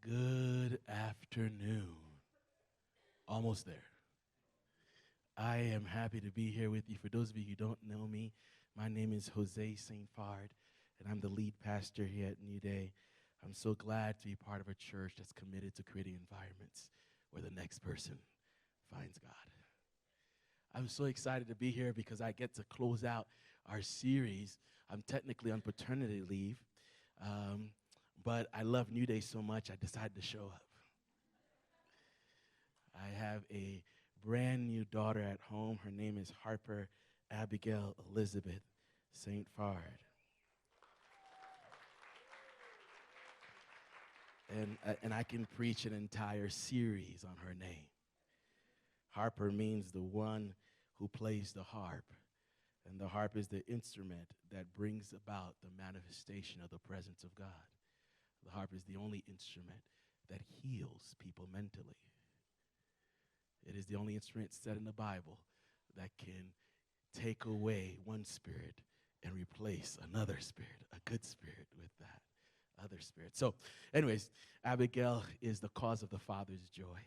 Good afternoon. Almost there. I am happy to be here with you. For those of you who don't know me, my name is Jose St. Fard, and I'm the lead pastor here at Newday. I'm so glad to be part of a church that's committed to creating environments where the next person finds God. I'm so excited to be here because I get to close out our series. I'm technically on paternity leave, but I love Newday so much I decided to show up. I have a brand new daughter at home. Her name is Harper Abigail Elizabeth St. Fard. And I can preach an entire series on her name. Harper means the one who plays the harp. And the harp is the instrument that brings about the manifestation of the presence of God. The harp is the only instrument that heals people mentally. It is the only instrument said in the Bible that can take away one spirit and replace another spirit, a good spirit, with that other spirit. So, anyways, Abigail is the cause of the Father's joy.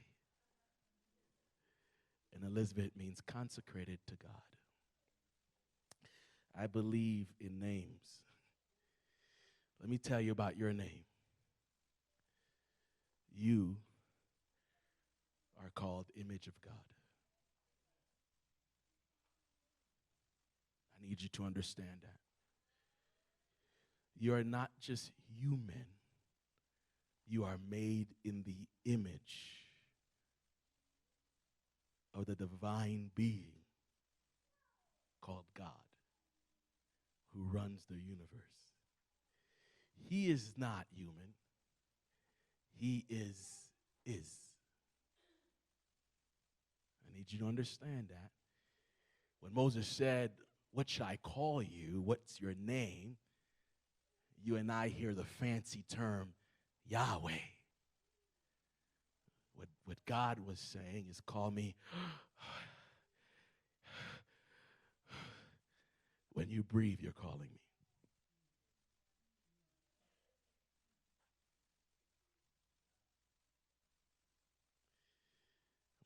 And Elizabeth means consecrated to God. I believe in names. Let me tell you about your name. You are called image of God. I need you to understand that. You are not just human. You are made in the image of the divine being called God, who runs the universe. He is not human. He is. I need you to understand that. When Moses said, "What shall I call you? What's your name?" you and I hear the fancy term, Yahweh. What God was saying is, call me. When you breathe, you're calling me.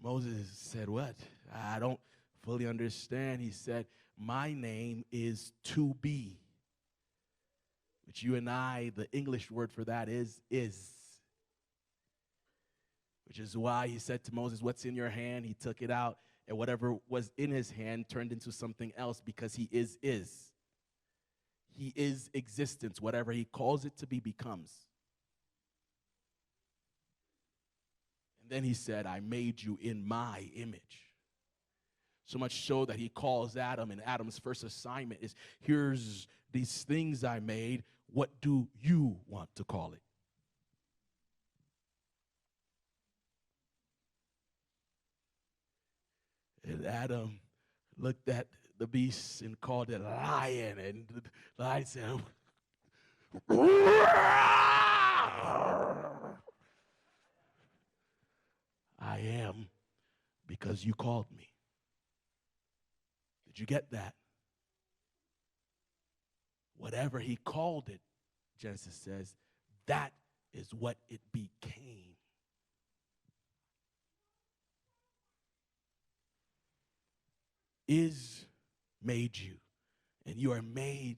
Moses said, what? I don't fully understand. He said, my name is to be. Which you and I, the English word for that is. Which is why he said to Moses, what's in your hand? He took it out, and whatever was in his hand turned into something else, because he is. He is existence. Whatever he calls it to be becomes. And then he said, I made you in my image. So much so that he calls Adam, and Adam's first assignment is, here's these things I made. What do you want to call it? And Adam looked at the beast and called it lion. And the lion said, I am because you called me. Did you get that? Whatever he called it, Genesis says, that is what it became. Is made you, and you are made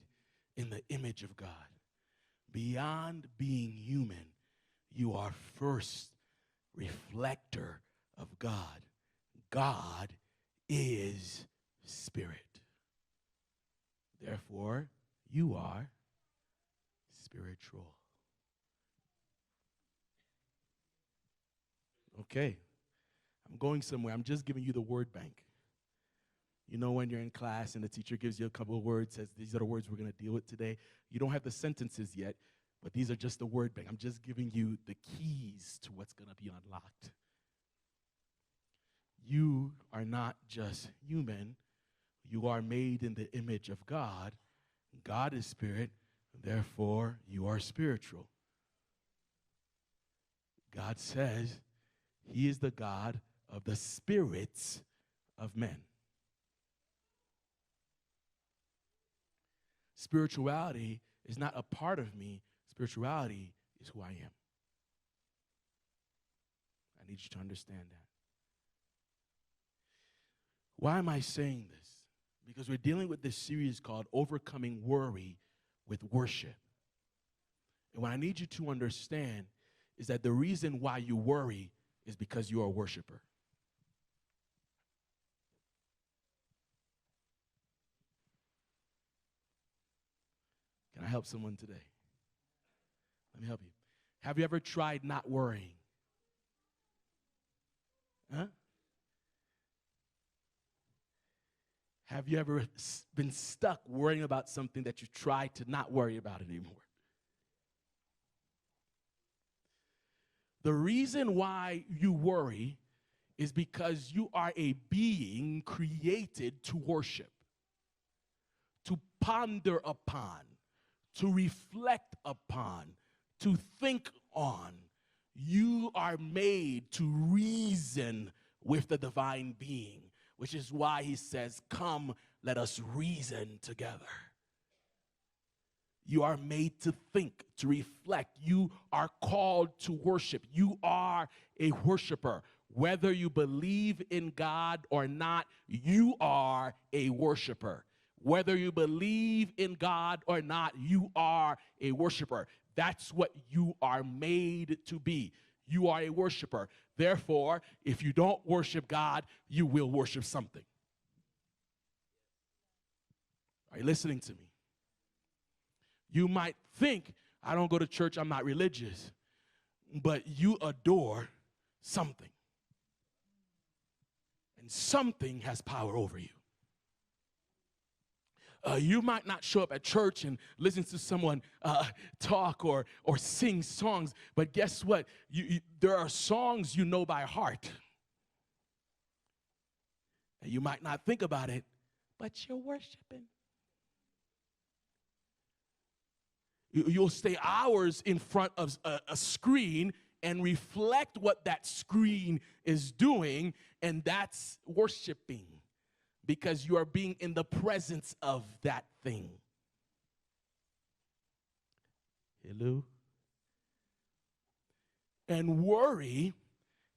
in the image of God. Beyond being human, you are first reflector of God. God is spirit. Therefore, you are spiritual. Okay, I'm going somewhere. I'm just giving you the word bank. You know, when you're in class and the teacher gives you a couple of words, says these are the words we're going to deal with today. You don't have the sentences yet, but these are just the word bank. I'm just giving you the keys to what's going to be unlocked. You are not just human. You are made in the image of God. God is spirit. Therefore, you are spiritual. God says he is the God of the spirits of men. Spirituality is not a part of me. Spirituality is who I am. need you to understand that. Why am I saying this? Because we're dealing with this series called Overcoming Worry with Worship. And what I need you to understand is that the reason why you worry is because you are a worshiper. Can I help someone today? Let me help you. Have you ever tried not worrying? Huh? Have you ever been stuck worrying about something that you tried to not worry about anymore? The reason why you worry is because you are a being created to worship, to ponder upon, to reflect upon, to think on. You are made to reason with the divine being, which is why he says, come, let us reason together. You are made to think, to reflect. You are called to worship. You are a worshiper. Whether you believe in God or not, you are a worshiper. Whether you believe in God or not, you are a worshiper. That's what you are made to be. You are a worshiper. Therefore, if you don't worship God, you will worship something. Are you listening to me? You might think, I don't go to church, I'm not religious, but you adore something. And something has power over you. You might not show up at church and listen to someone talk or sing songs, but guess what? There are songs you know by heart. And you might not think about it, but you're worshiping. You'll stay hours in front of a screen and reflect what that screen is doing, and that's worshiping because you are being in the presence of that thing. Hello? And worry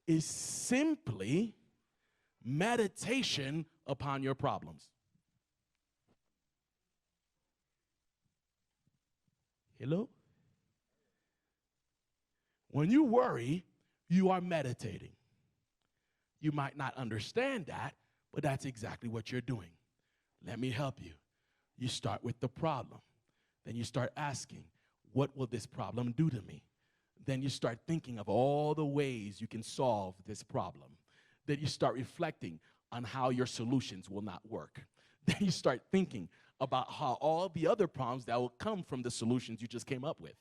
is simply meditation upon your problems. Hello? When you worry, you are meditating. You might not understand that, but that's exactly what you're doing. Let me help you. You start with the problem. Then you start asking, what will this problem do to me? Then you start thinking of all the ways you can solve this problem. Then you start reflecting on how your solutions will not work. Then you start thinking about how all the other problems that will come from the solutions you just came up with.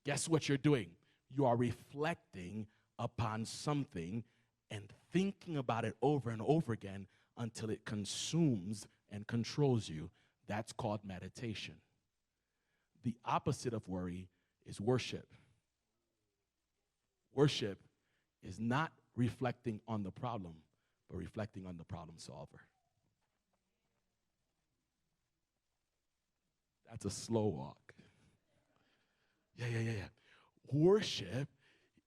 Guess what you're doing? You are reflecting upon something and thinking about it over and over again until it consumes and controls you. That's called meditation. The opposite of worry is worship. Worship is not reflecting on the problem, but reflecting on the problem solver. That's a slow walk. Yeah. Worship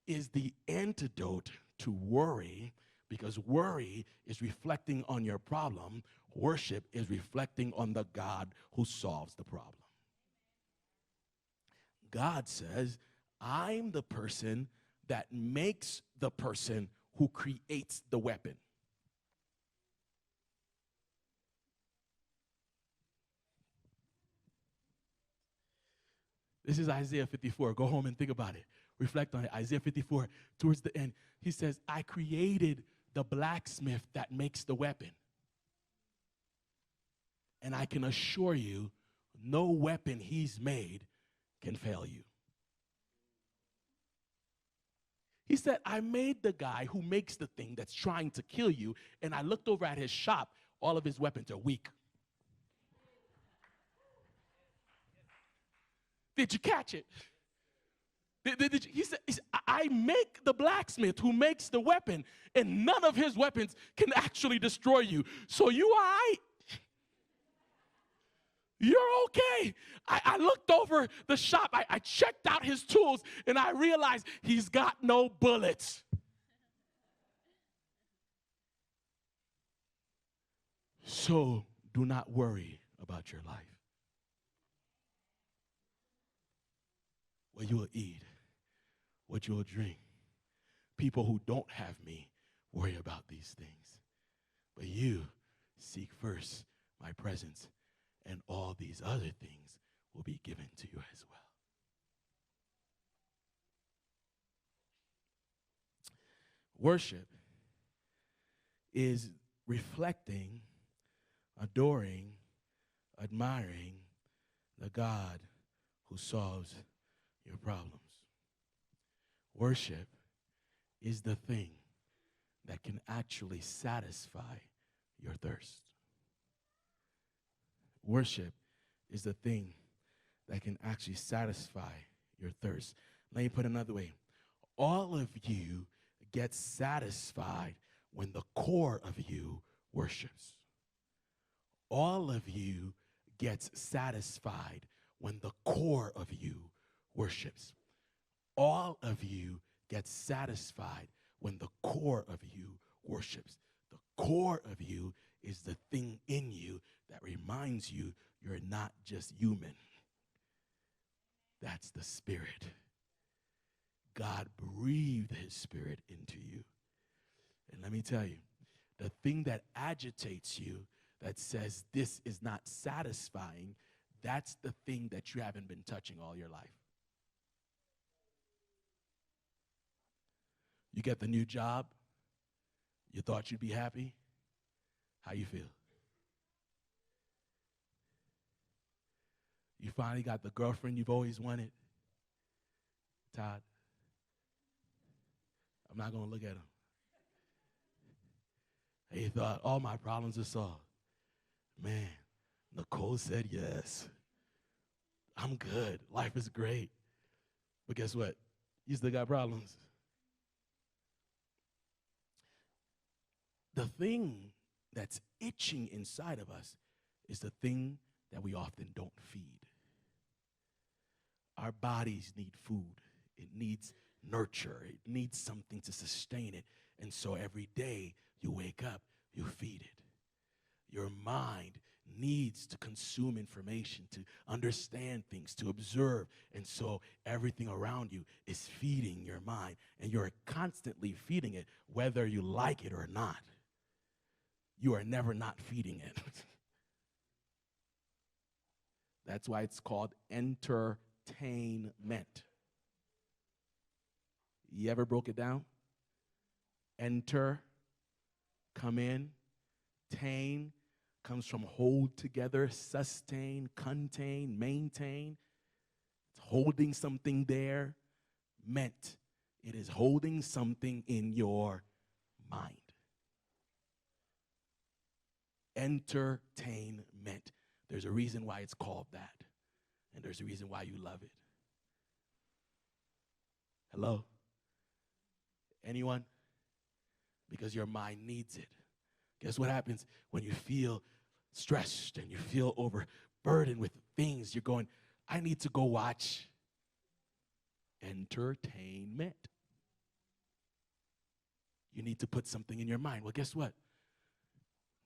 is the antidote to worry, because worry is reflecting on your problem. Worship is reflecting on the God who solves the problem. God says, I'm the person that makes the person who creates the weapon. This is Isaiah 54. Go home and think about it. Reflect on it. Isaiah 54, towards the end, he says, I created the blacksmith that makes the weapon. And I can assure you, no weapon he's made can fail you. He said, I made the guy who makes the thing that's trying to kill you, and I looked over at his shop. All of his weapons are weak. Did you catch it? He said, I make the blacksmith who makes the weapon, and none of his weapons can actually destroy you. So you all right? You're okay. I looked over the shop. I checked out his tools, and I realized he's got no bullets. So do not worry about your life. What you will eat, what you will drink. People who don't have me worry about these things. But you seek first my presence, and all these other things will be given to you as well. Worship is reflecting, adoring, admiring the God who solves your problems. Worship is the thing that can actually satisfy your thirst. Worship is the thing that can actually satisfy your thirst. Let me put it another way. All of you get satisfied when the core of you worships. All of you gets satisfied when the core of you worships. All of you get satisfied when the core of you worships. The core of you is the thing in you that reminds you you're not just human. That's the Spirit. God breathed his Spirit into you. And let me tell you, the thing that agitates you, that says this is not satisfying, that's the thing that you haven't been touching all your life. You get the new job, you thought you'd be happy. How you feel? You finally got the girlfriend you've always wanted. Todd, I'm not going to look at him. He thought, all my problems are solved. Man, Nicole said yes. I'm good. Life is great. But guess what? You still got problems. The thing that's itching inside of us is the thing that we often don't feed. Our bodies need food. It needs nurture. It needs something to sustain it. And so every day you wake up, you feed it. Your mind needs to consume information, to understand things, to observe. And so everything around you is feeding your mind. And you're constantly feeding it, whether you like it or not. You are never not feeding it. That's why it's called entertainment. You ever broke it down? Enter, come in, tain, comes from hold together, sustain, contain, maintain. It's holding something there. Meant, it is holding something in your mind. Entertainment. There's a reason why it's called that. And there's a reason why you love it. Hello? Anyone? Because your mind needs it. Guess what happens when you feel stressed and you feel overburdened with things? You're going, I need to go watch entertainment. You need to put something in your mind. Well, guess what?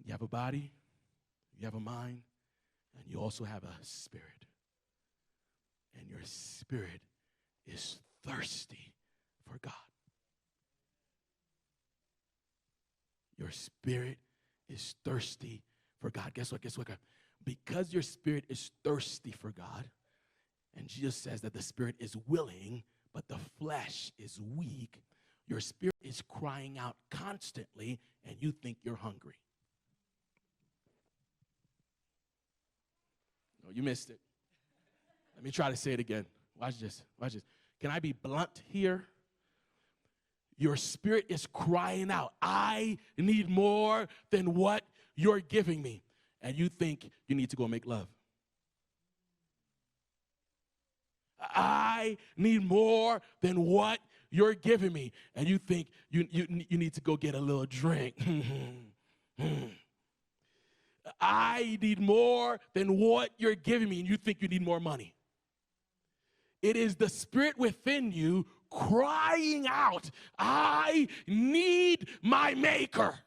You have a body, you have a mind, and you also have a spirit. And your spirit is thirsty for God. Your spirit is thirsty for God. Guess what? Guess what? Because your spirit is thirsty for God, and Jesus says that the spirit is willing, but the flesh is weak, your spirit is crying out constantly, and you think you're hungry. No, you missed it. Let me try to say it again. Watch this. Watch this. Can I be blunt here? Your spirit is crying out, I need more than what you're giving me. And you think you need to go make love. I need more than what you're giving me. And you think you need to go get a little drink. I need more than what you're giving me. And you think you need more money. It is the spirit within you crying out, I need my maker.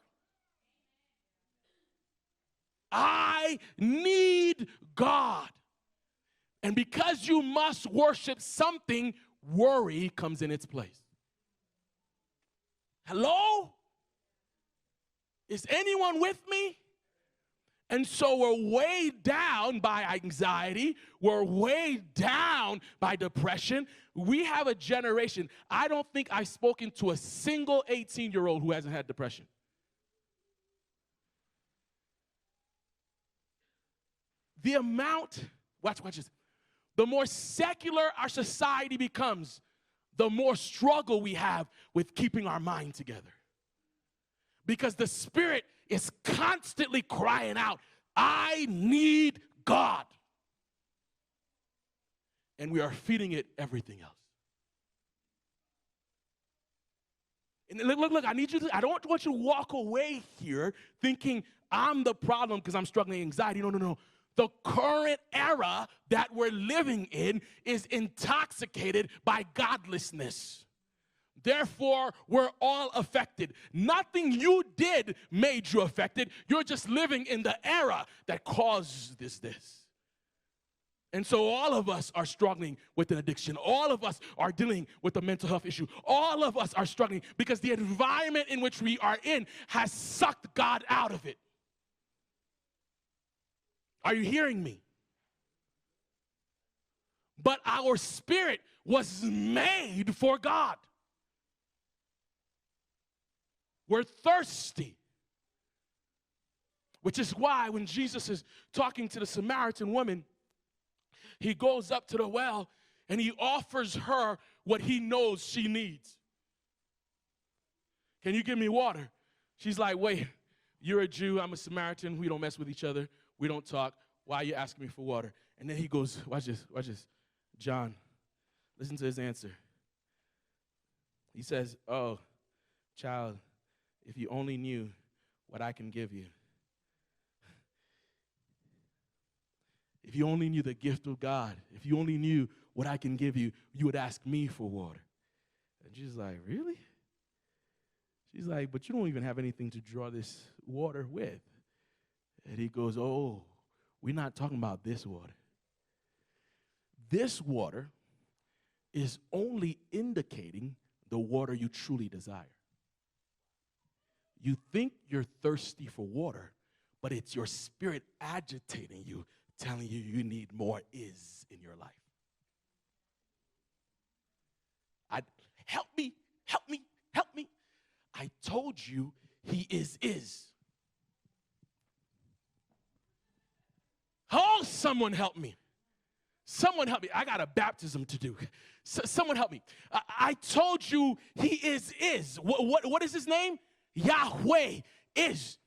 I need God. And because you must worship something, worry comes in its place. Hello? Is anyone with me? And so we're weighed down by anxiety. We're weighed down by depression. We have a generation. I don't think I've spoken to a single 18-year-old who hasn't had depression. The amount, watch this. The more secular our society becomes, the more struggle we have with keeping our mind together. Because the spirit is constantly crying out, I need God. And we are feeding it everything else. And look, I need you to, I don't want you to walk away here thinking I'm the problem because I'm struggling with anxiety. No. The current era that we're living in is intoxicated by godlessness. Therefore, we're all affected. Nothing you did made you affected. You're just living in the era that caused this. And so all of us are struggling with an addiction. All of us are dealing with a mental health issue. All of us are struggling because the environment in which we are in has sucked God out of it. Are you hearing me? But our spirit was made for God. We're thirsty. Which is why when Jesus is talking to the Samaritan woman, he goes up to the well and he offers her what he knows she needs. Can you give me water? She's like, wait, you're a Jew, I'm a Samaritan, we don't mess with each other, we don't talk, why are you asking me for water? And then he goes, watch this. John, listen to his answer. He says, oh, child, if you only knew what I can give you. If you only knew the gift of God, if you only knew what I can give you, you would ask me for water. And she's like, really? She's like, but you don't even have anything to draw this water with. And he goes, oh, we're not talking about this water. This water is only indicating the water you truly desire. You think you're thirsty for water, but it's your spirit agitating you, telling you you need more is in your life. Help me. I told you he is. Oh, someone help me. I got a baptism to do. Someone help me. I told you he is. What is his name? Yahweh is.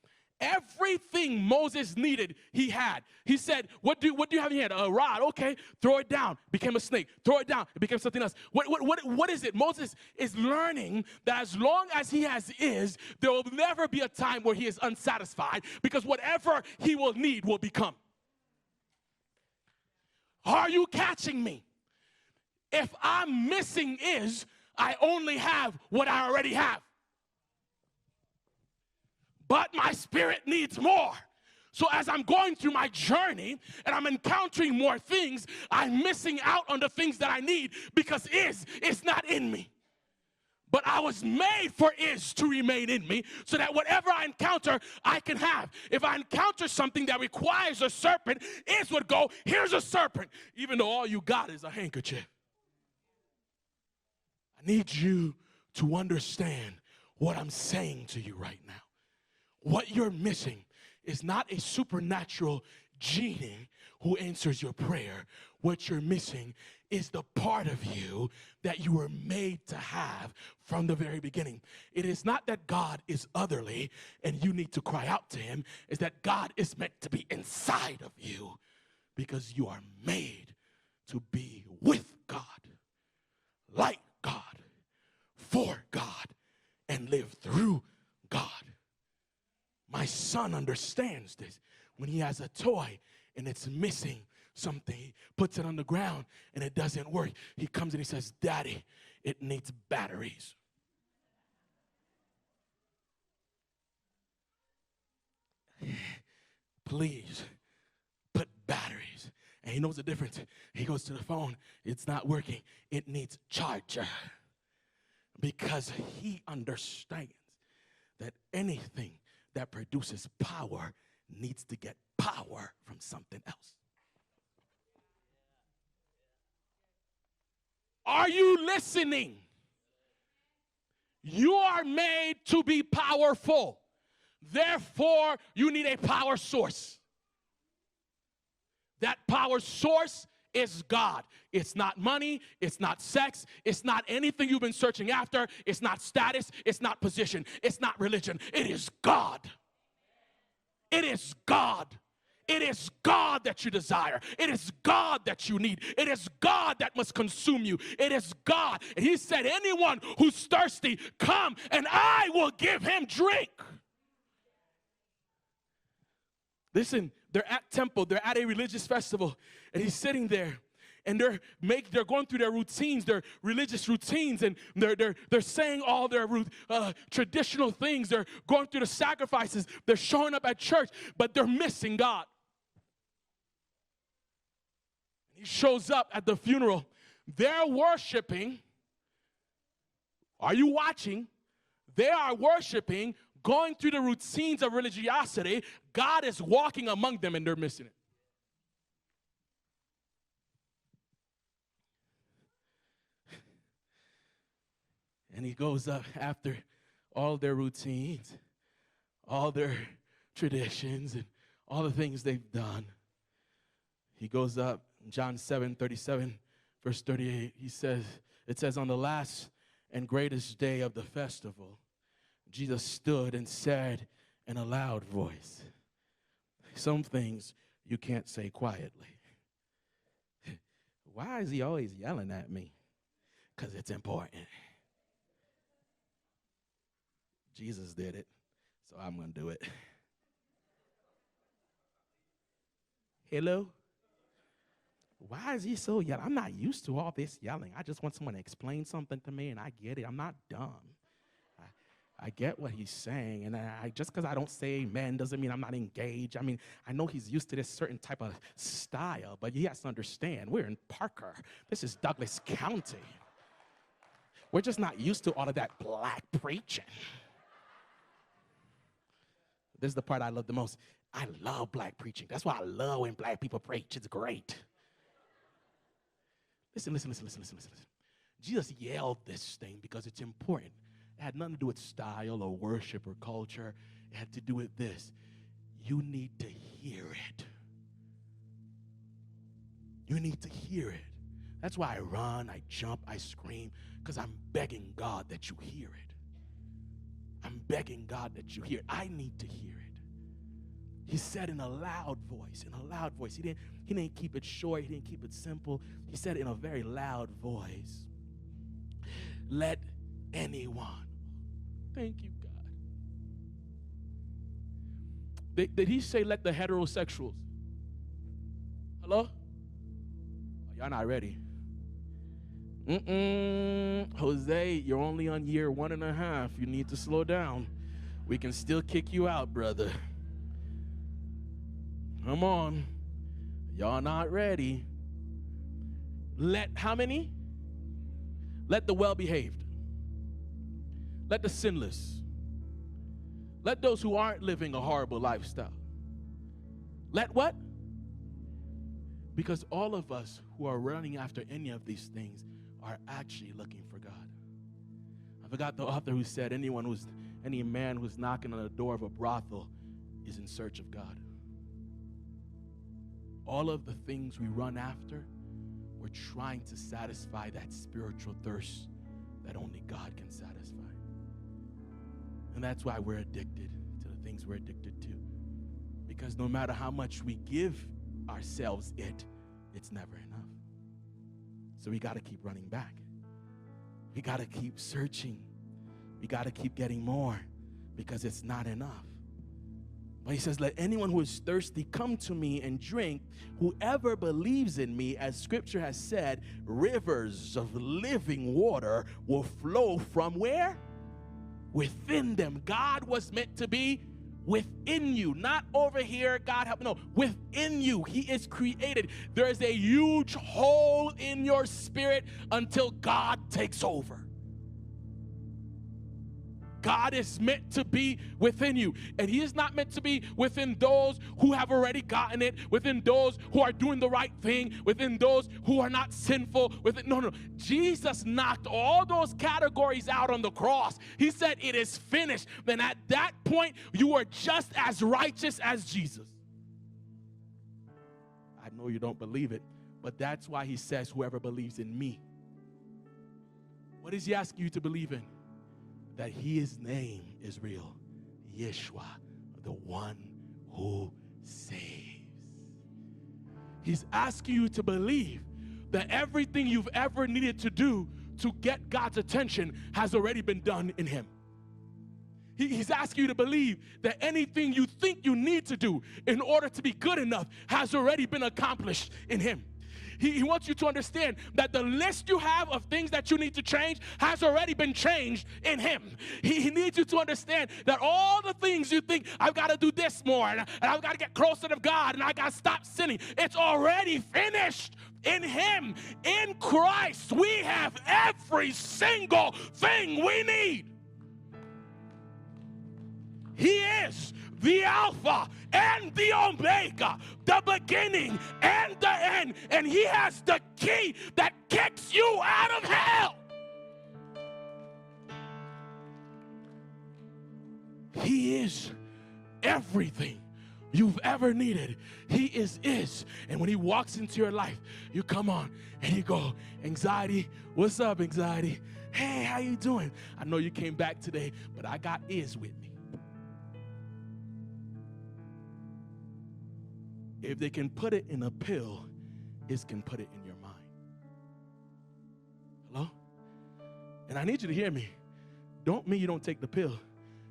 Everything Moses needed, he had. He said, what do you have in your hand? A rod. Okay, throw it down. Became a snake. Throw it down. It became something else. What is it? Moses is learning that as long as he has is, there will never be a time where he is unsatisfied because whatever he will need will become. Are you catching me? If I'm missing is, I only have what I already have. But my spirit needs more. So as I'm going through my journey and I'm encountering more things, I'm missing out on the things that I need because is not in me. But I was made for is to remain in me so that whatever I encounter, I can have. If I encounter something that requires a serpent, is would go, here's a serpent, even though all you got is a handkerchief. I need you to understand what I'm saying to you right now. What you're missing is not a supernatural genie who answers your prayer. What you're missing is the part of you that you were made to have from the very beginning. It is not that God is otherly and you need to cry out to him. It's that God is meant to be inside of you because you are made to be with God, like God, for God, and live through God. My son understands this. When he has a toy and it's missing something, he puts it on the ground and it doesn't work. He comes and he says, Daddy, it needs batteries. please put batteries. And he knows the difference. He goes to the phone. It's not working. It needs charger. Because he understands that anything that produces power needs to get power from something else. Are you listening? You are made to be powerful. Therefore, you need a power source. That power source is God. It's not money. It's not sex. It's not anything you've been searching after. It's not status. It's not position. It's not religion. It is God. It is God. It is God that you desire. It is God that you need. It is God that must consume you. It is God. And he said, anyone who's thirsty, come and I will give him drink. Listen, they're at temple. They're at a religious festival. And he's sitting there. And they're going through their routines, their religious routines, and they're saying all their traditional things. They're going through the sacrifices. They're showing up at church, but they're missing God. He shows up at the funeral. They're worshiping. Are you watching? They are worshiping, going through the routines of religiosity. God is walking among them, and they're missing it. And he goes up after all their routines, all their traditions, and all the things they've done. He goes up, John 7:37, verse 38, it says, on the last and greatest day of the festival, Jesus stood and said in a loud voice, some things you can't say quietly. Why is he always yelling at me? Because it's important. Jesus did it, so I'm going to do it. Hello? Why is he so yelling? I'm not used to all this yelling. I just want someone to explain something to me, and I get it. I'm not dumb. I get what he's saying, and just because I don't say amen doesn't mean I'm not engaged. I mean, I know he's used to this certain type of style, but he has to understand, we're in Parker. This is Douglas County. We're just not used to all of that black preaching. This is the part I love the most. I love black preaching. That's why I love when black people preach. It's great. Listen. Jesus yelled this thing because it's important. It had nothing to do with style or worship or culture. It had to do with this. You need to hear it. You need to hear it. That's why I run, I jump, I scream, because I'm begging God that you hear it. I'm begging God that you hear it. I need to hear it. He said in a loud voice, He didn't keep it short. He didn't keep it simple. He said in a very loud voice, let anyone. Thank you, God. Did he say let the heterosexuals? Hello? Oh, y'all not ready. Jose, you're only on year 1.5. You need to slow down. We can still kick you out, brother. Come on. Y'all not ready. Let how many? Let the well-behaved. Let the sinless. Let those who aren't living a horrible lifestyle. Let what? Because all of us who are running after any of these things are actually looking for God. I forgot the author who said any man who's knocking on the door of a brothel is in search of God. All of the things we run after, we're trying to satisfy that spiritual thirst that only God can satisfy. And that's why we're addicted to the things we're addicted to. Because no matter how much we give ourselves it's never enough. So we got to keep running back. We got to keep searching. We got to keep getting more because it's not enough. But he says, let anyone who is thirsty come to me and drink. Whoever believes in me, as scripture has said, rivers of living water will flow from where? Within them. God was meant to be within you, not over here, God help me, no, within you. He is created. There is a huge hole in your spirit until God takes over. God is meant to be within you, and he is not meant to be within those who have already gotten it, within those who are doing the right thing, within those who are not sinful. No. Jesus knocked all those categories out on the cross. He said, it is finished. Then at that point, you are just as righteous as Jesus. I know you don't believe it, but that's why he says, whoever believes in me. What is he asking you to believe in? That his name is real. Yeshua, the one who saves. He's asking you to believe that everything you've ever needed to do to get God's attention has already been done in him. He's asking you to believe that anything you think you need to do in order to be good enough has already been accomplished in him. He wants you to understand that the list you have of things that you need to change has already been changed in him. He needs you to understand that all the things you think, I've got to do this more, and I've got to get closer to God, and I got to stop sinning, it's already finished in him. In Christ, we have every single thing we need. He is the Alpha and the Omega, the beginning and the end. And he has the key that kicks you out of hell. He is everything you've ever needed. He is. And when he walks into your life, you come on and you go, anxiety, what's up, anxiety? Hey, how you doing? I know you came back today, but I got is with me. If they can put it in a pill, it can put it in your mind. Hello? And I need you to hear me. Don't mean you don't take the pill.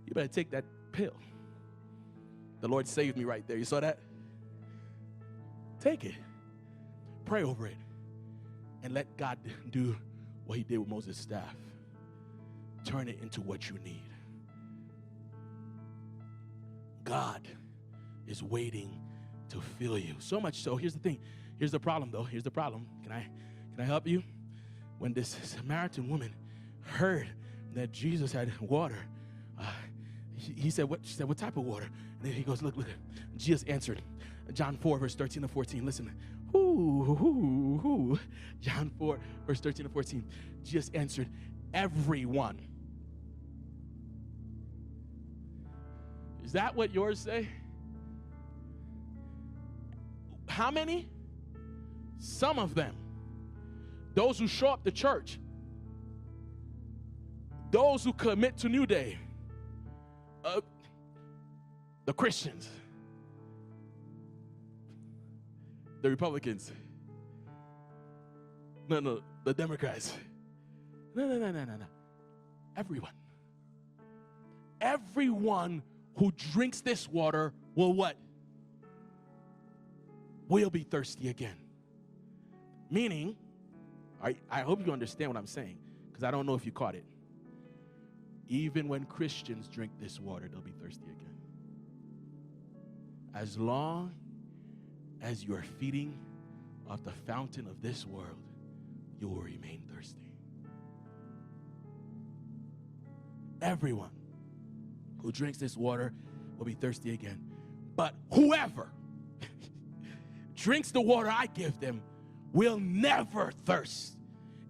You better take that pill. The Lord saved me right there. You saw that? Take it. Pray over it. And let God do what he did with Moses' staff. Turn it into what you need. God is waiting to fill you. So much so, here's the thing. Here's the problem, though. Here's the problem. Can I help you? When this Samaritan woman heard that Jesus had water, he said, "What?" She said, "What type of water?" And then he goes, look. Jesus answered. John 4, verse 13 and 14. Listen. John 4, verse 13 and 14. Jesus answered, everyone. Is that what yours say? How many? Some of them. Those who show up to church. Those who commit to Newday. The Christians. The Republicans. No, the Democrats. No. Everyone. Everyone who drinks this water will what? Will be thirsty again. Meaning, I hope you understand what I'm saying, because I don't know if you caught it. Even when Christians drink this water, they'll be thirsty again. As long as you are feeding off the fountain of this world, you will remain thirsty. Everyone who drinks this water will be thirsty again. But whoever drinks the water I give them will never thirst.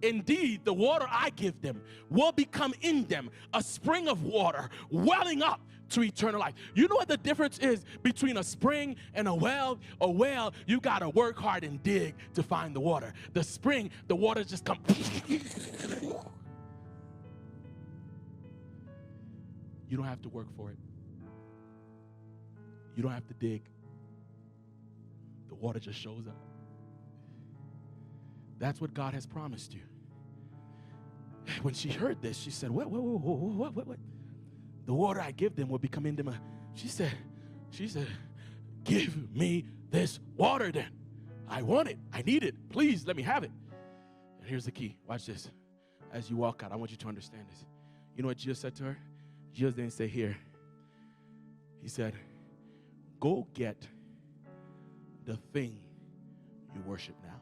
Indeed, the water I give them will become in them a spring of water welling up to eternal life. You know what the difference is between a spring and a well? A well, you got to work hard and dig to find the water. The spring, the water just comes. You don't have to work for it. You don't have to dig. The water just shows up. That's what God has promised you. When she heard this, she said, what? The water I give them will become in them. She said, give me this water then. I want it. I need it. Please let me have it. And here's the key. Watch this. As you walk out, I want you to understand this. You know what Jesus said to her? Jesus didn't say, here. He said, go get the thing you worship now.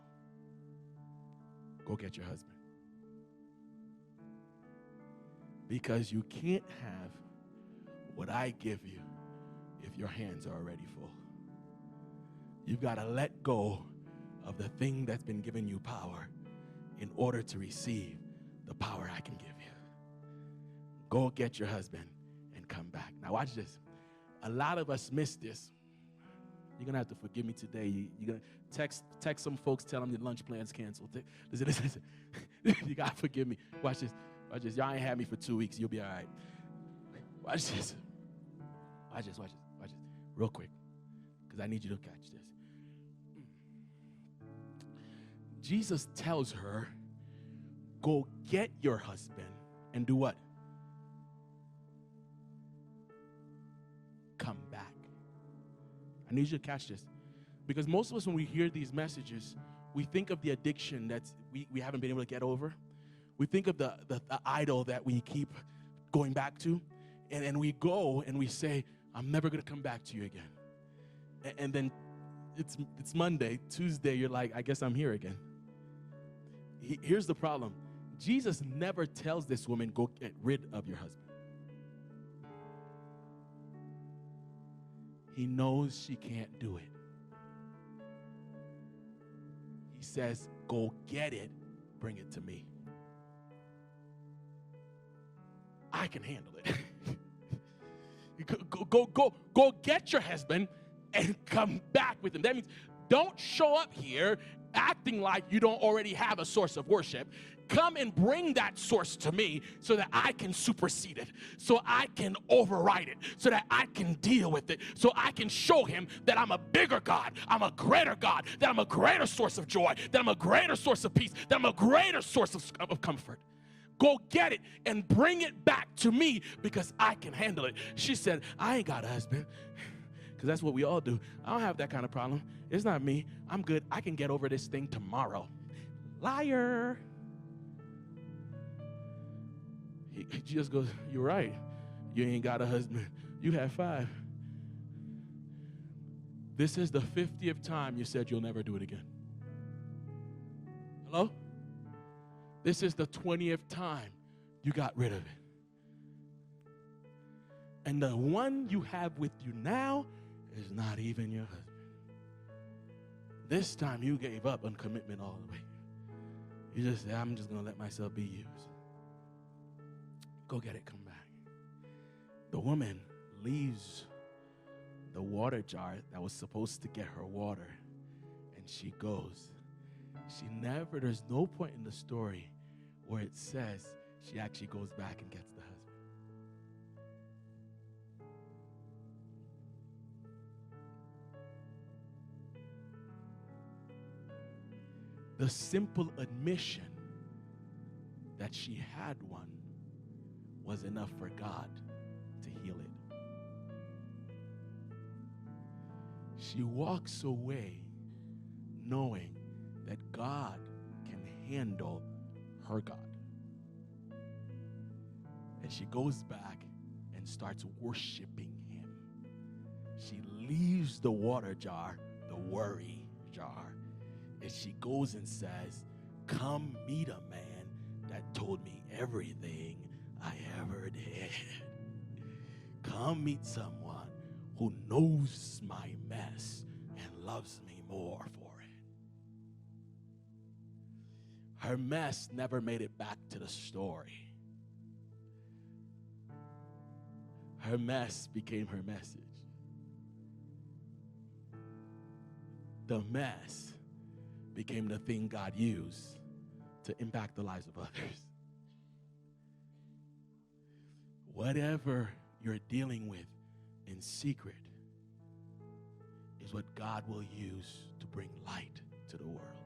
Go get your husband. Because you can't have what I give you if your hands are already full. You've got to let go of the thing that's been giving you power in order to receive the power I can give you. Go get your husband and come back. Now watch this. A lot of us miss this. You're going to have to forgive me today. You're going to text some folks, tell them your lunch plan's canceled. Listen. You got to forgive me. Watch this. Watch this. Y'all ain't had me for 2 weeks. You'll be all right. Watch this. Watch this. Real quick, because I need you to catch this. Jesus tells her, go get your husband and do what? Come back. I need you to catch this. Because most of us, when we hear these messages, we think of the addiction that we haven't been able to get over. We think of the idol that we keep going back to. And we go and we say, I'm never going to come back to you again. And then it's Monday. Tuesday, you're like, I guess I'm here again. Here's the problem. Jesus never tells this woman, go get rid of your husband. He knows she can't do it. He says, go get it, bring it to me. I can handle it. Go get your husband and come back with him. That means don't show up here acting like you don't already have a source of worship. Come and bring that source to me so that I can supersede it, so I can override it, so that I can deal with it, so I can show him that I'm a bigger God, I'm a greater God, that I'm a greater source of joy, that I'm a greater source of peace, that I'm a greater source of comfort. Go get it and bring it back to me because I can handle it. She said, I ain't got a husband. Because that's what we all do. I don't have that kind of problem. It's not me. I'm good. I can get over this thing tomorrow. Liar. He just goes, you're right. You ain't got a husband. You had 5. This is the 50th time you said you'll never do it again. Hello? This is the 20th time you got rid of it. And the one you have with you now is not even your husband. This time you gave up on commitment all the way. You just said, I'm just going to let myself be used. Go get it, come back. The woman leaves the water jar that was supposed to get her water, and she goes. There's no point in the story where it says she actually goes back and gets the husband. The simple admission that she had one was enough for God to heal it. She walks away knowing that God can handle her God. And she goes back and starts worshiping him. She leaves the water jar, the worry jar, and she goes and says, come meet a man that told me everything I ever did. Come meet someone who knows my mess and loves me more for it. Her mess never made it back to the story. Her mess became her message. The mess became the thing God used to impact the lives of others. Whatever you're dealing with in secret is what God will use to bring light to the world.